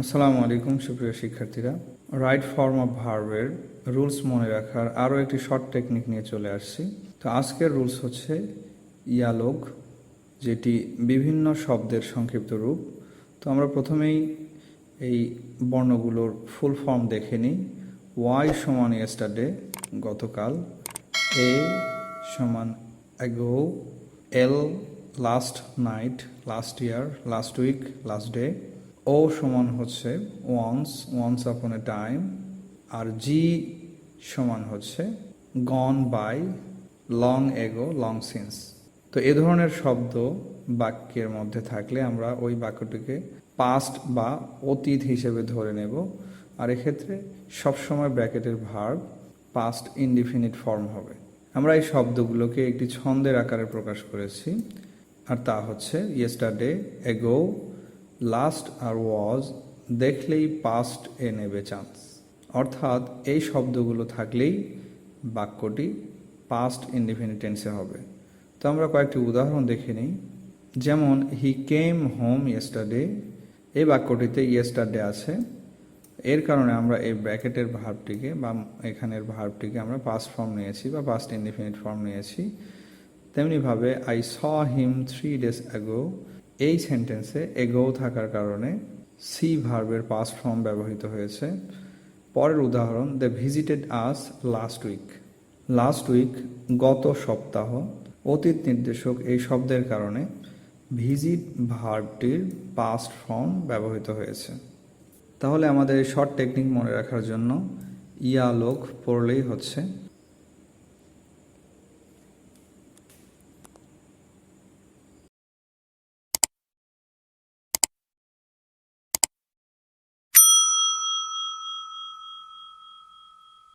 আসসালামু আলাইকুম সুপ্রিয় শিক্ষার্থীরা, রাইট ফর্ম অফ ভার্বের রুলস মনে রাখার আরও একটি শর্ট টেকনিক নিয়ে চলে আসছি। তো আজকের রুলস হচ্ছে ইয়ালোগ, যেটি বিভিন্ন শব্দের সংক্ষিপ্ত রূপ। তো আমরা প্রথমেই এই বর্ণগুলোর ফুল ফর্ম দেখে নিই। ওয়াই সমান ইয়েস্টারডে, গতকাল; এ সমান অ্যাগো; এল last night, last year, last week, last day; ও সমান হচ্ছে ওয়ান্স আপন এ টাইম; আর জি সমান হচ্ছে gone by, long ago, long since. তো এ ধরনের শব্দ বাক্যের মধ্যে থাকলে আমরা ওই বাক্যটিকে পাস্ট বা অতীত হিসেবে ধরে নেব। আর এক্ষেত্রে সবসময় ব্র্যাকেটের ভার্ব পাস্ট ইনডিফিনিট ফর্ম হবে। আমরা এই শব্দগুলোকে একটি ছন্দের আকারে প্রকাশ করেছি, আর তা হচ্ছে ইয়েস্টারডে, এগো, লাস্ট আর ওয়াজ দেখলেই পাস্ট এ নেবে চান্স। অর্থাৎ এই শব্দগুলো থাকলেই বাক্যটি পাস্ট ইনডিফিনিট টেন্সে হবে। তো আমরা কয়েকটি উদাহরণ দেখে নিই। যেমন হি কেম হোম ইয়েস্টারডে, এই বাক্যটিতে ইয়েস্টারডে আছে, এর কারণে আমরা এই ব্র্যাকেটের ভার্বটিকে বা এখানের ভার্বটিকে আমরা পাস্ট ফর্ম নিয়েছি বা পাস্ট ইনডিফিনিট ফর্ম নিয়েছি। তেমনিভাবে I saw him 3 days ago, এই সেন্টেন্সে এগো থাকার কারণে সি ভার্বের পাস্ট ফর্ম ব্যবহৃত হয়েছে। পরের উদাহরণ, they visited us last week, last week গত সপ্তাহ, অতীত নির্দেশক এই শব্দের কারণে ভিজিট ভার্বটির পাস্ট ফর্ম ব্যবহৃত হয়েছে। তাহলে আমাদের এই শর্ট টেকনিক মনে রাখার জন্য ইয়ালোগ পড়লেই হচ্ছে।